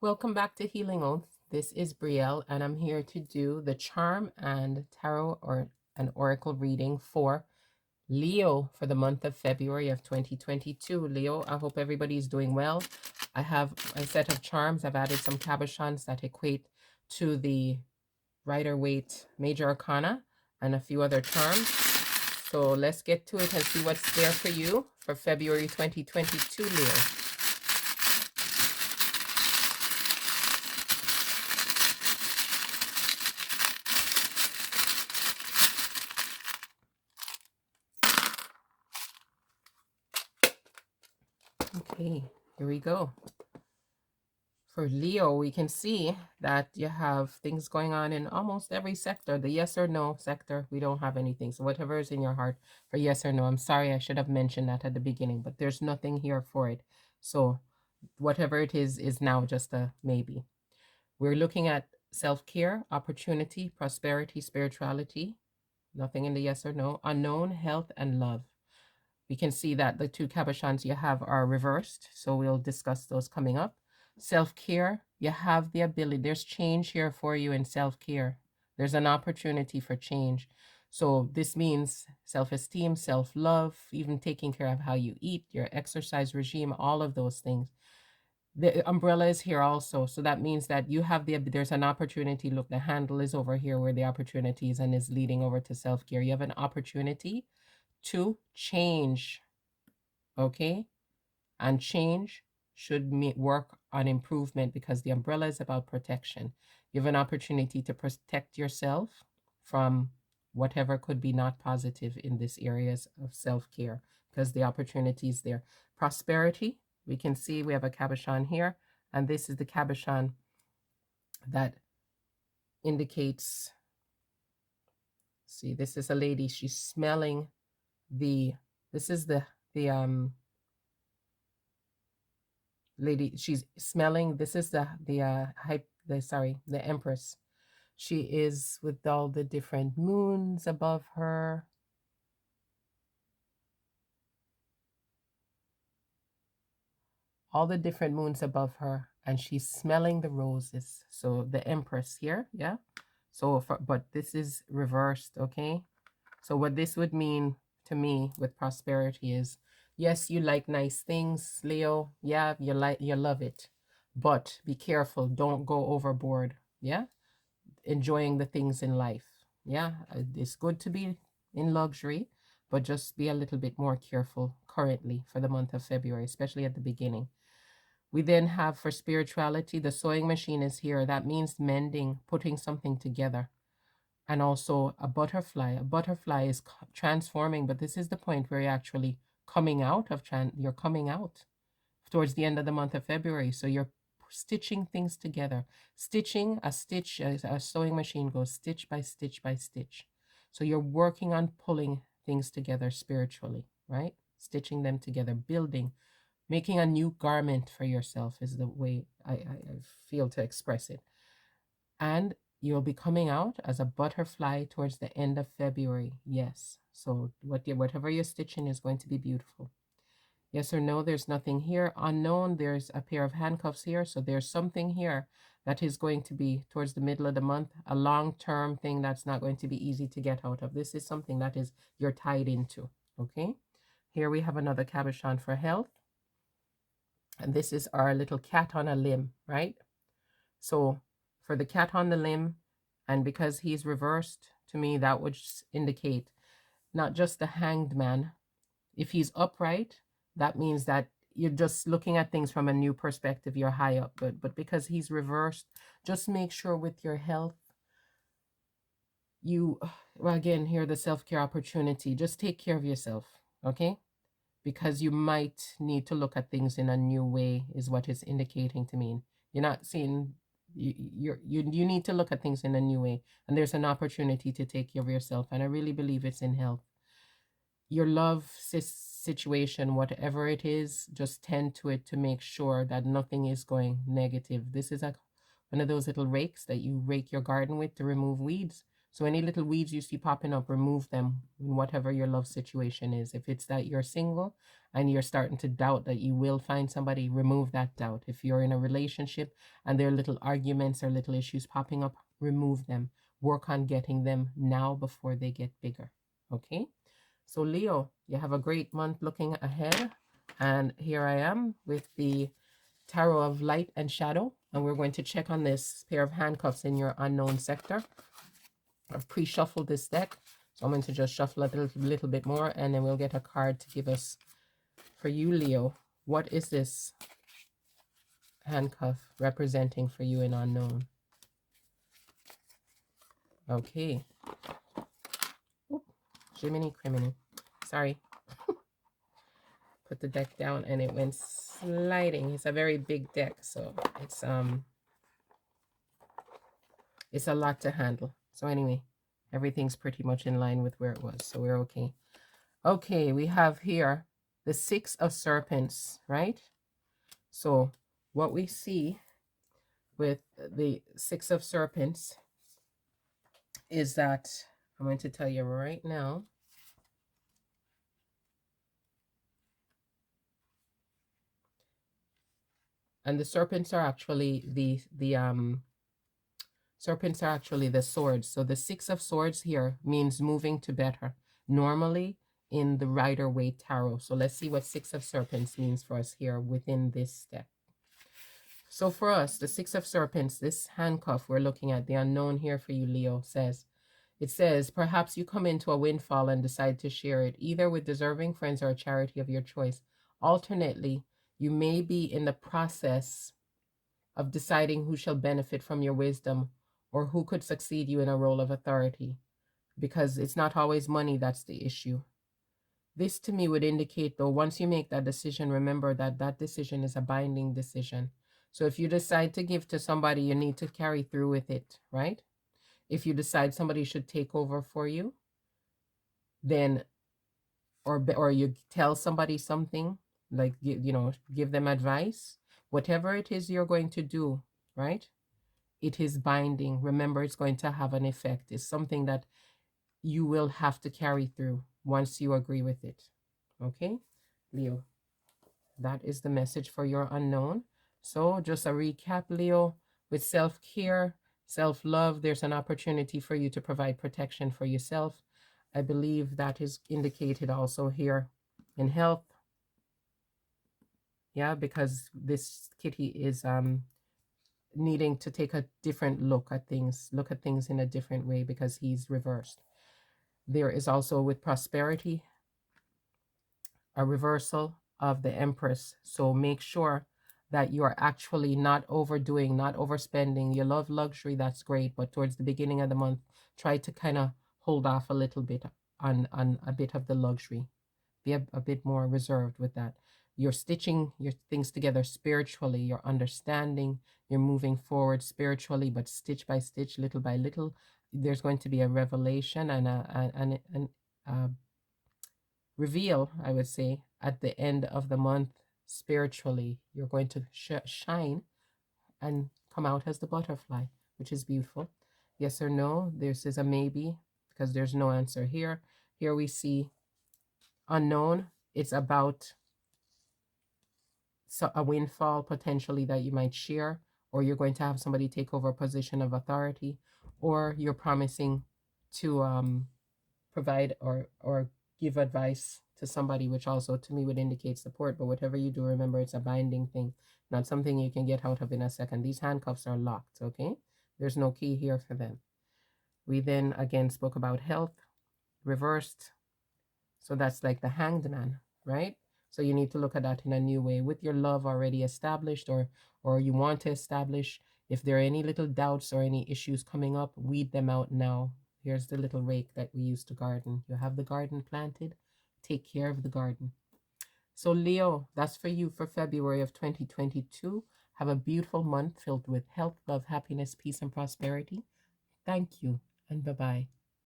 Welcome back to Healing Oath. This is Brielle, and I'm here to do the charm and tarot or an oracle reading for Leo for the month of February of 2022. Leo, I hope everybody's doing well. I have a set of charms. I've added some cabochons that equate to the Rider-Waite Major Arcana and a few other charms. So let's get to it and see what's there for you for February 2022, Leo. Okay, here we go. For Leo, we can see that you have things going on in almost every sector. The yes or no sector, we don't have anything. So whatever is in your heart for yes or no, I'm sorry, I should have mentioned that at the beginning, but there's nothing here for it. So whatever it is now just a maybe. We're looking at self-care, opportunity, prosperity, spirituality. Nothing in the yes or no. Unknown, health, and love. We can see that the two cabochons you have are reversed, so we'll discuss those coming up. Self-care, you have the ability. There's change here for you in self-care. There's an opportunity for change. So this means self-esteem, self-love, even taking care of how you eat, your exercise regime, all of those things. The umbrella is here also. So that means that you have there's an opportunity. Look, the handle is over here where the opportunity is and is leading over to self-care. You have an opportunity to change, okay? And change should work on improvement because the umbrella is about protection. You have an opportunity to protect yourself from whatever could be not positive in this areas of self-care because the opportunity is there. Prosperity, we can see we have a cabochon here, and this is the cabochon that indicates, see, this is a lady, she's smelling this is the lady, she's smelling, this is the empress. She is with all the different moons above her. All the different moons above her, and she's smelling the roses. So the empress here, yeah. So but this is reversed, okay? So what this would mean to me with prosperity is, yes, you like nice things, Leo. Yeah, you love it. But be careful, don't go overboard. Yeah? Enjoying the things in life. Yeah, it's good to be in luxury, but just be a little bit more careful currently for the month of February, especially at the beginning. We then have for spirituality, the sewing machine is here. That means mending, putting something together. And also a butterfly. A butterfly is transforming, but this is the point where you're actually coming out of you're coming out towards the end of the month of February. So you're stitching things together. Stitching, a stitch, a sewing machine goes stitch by stitch by stitch. So you're working on pulling things together spiritually, right? Stitching them together, building, making a new garment for yourself is the way I feel to express it. And you'll be coming out as a butterfly towards the end of February. Yes. So whatever you're stitching is going to be beautiful. Yes or no, there's nothing here. Unknown, there's a pair of handcuffs here. So there's something here that is going to be towards the middle of the month, a long-term thing that's not going to be easy to get out of. This is something that is you're tied into, okay? Here we have another cabochon for health. And this is our little cat on a limb, right? So for the cat on the limb, and because he's reversed, to me, that would indicate not just the hanged man. If he's upright, that means that you're just looking at things from a new perspective. You're high up, but because he's reversed, just make sure with your health, well, again, here, the self-care opportunity, just take care of yourself, okay? Because you might need to look at things in a new way is what it's indicating to me. You're not seeing, you need to look at things in a new way, and there's an opportunity to take care of yourself, and I really believe it's in health. Your love situation, whatever it is, just tend to it to make sure that nothing is going negative. This is one of those little rakes that you rake your garden with to remove weeds. So any little weeds you see popping up, remove them in whatever your love situation is. If it's that you're single and you're starting to doubt that you will find somebody, remove that doubt. If you're in a relationship and there are little arguments or little issues popping up, remove them. Work on getting them now before they get bigger. Okay? So Leo, you have a great month looking ahead. And here I am with the Tarot of Light and Shadow. And we're going to check on this pair of handcuffs in your unknown sector. I've pre-shuffled this deck. So I'm going to just shuffle a little bit more, and then we'll get a card to give us, for you, Leo, what is this handcuff representing for you in unknown? Okay. Oop, Jiminy Criminy. Sorry. Put the deck down and it went sliding. It's a very big deck, so it's a lot to handle. So anyway, everything's pretty much in line with where it was, so we're okay. Okay, we have here the Six of Serpents, right? So what we see with the Six of Serpents is that, I'm going to tell you right now, and the serpents are actually the serpents are actually the swords. So the Six of Swords here means moving to better, normally in the Rider-Waite Tarot. So let's see what Six of Serpents means for us here within this step. So for us, the Six of Serpents, this handcuff we're looking at, the unknown here for you, Leo, it says, perhaps you come into a windfall and decide to share it, either with deserving friends or a charity of your choice. Alternately, you may be in the process of deciding who shall benefit from your wisdom or who could succeed you in a role of authority, because it's not always money that's the issue. This to me would indicate, though, once you make that decision, remember that that decision is a binding decision. So if you decide to give to somebody, you need to carry through with it, right? If you decide somebody should take over for you, then, or you tell somebody something, like, give them advice, whatever it is you're going to do, right? It is binding. Remember, it's going to have an effect. It's something that you will have to carry through once you agree with it. Okay, Leo, that is the message for your unknown. So just a recap, Leo, with self-care, self-love, there's an opportunity for you to provide protection for yourself. I believe that is indicated also here in health. Yeah, because this kitty is needing to take a different look at things in a different way because he's reversed. There is also, with prosperity, a reversal of the Empress. So make sure that you are actually not overdoing, not overspending. You love luxury, that's great, but towards the beginning of the month, try to kind of hold off a little bit on a bit of the luxury. Be a bit more reserved with that. You're stitching your things together spiritually, you're understanding, you're moving forward spiritually, but stitch by stitch, little by little, there's going to be a revelation and a reveal, I would say, at the end of the month. Spiritually, you're going to shine and come out as the butterfly, which is beautiful. Yes or no? This is a maybe, because there's no answer here. Here we see unknown. It's about a windfall potentially that you might share, or you're going to have somebody take over a position of authority, or you're promising to provide or give advice to somebody, which also to me would indicate support. But whatever you do, remember, it's a binding thing, not something you can get out of in a second. These handcuffs are locked, okay? There's no key here for them. We then again spoke about health reversed. So that's like the Hanged Man, right? So you need to look at that in a new way with your love already established, or you want to establish. If there are any little doubts or any issues coming up, weed them out now. Here's the little rake that we use to garden. You have the garden planted, take care of the garden. So Leo, that's for you for February of 2022. Have a beautiful month filled with health, love, happiness, peace, and prosperity. Thank you, and bye-bye.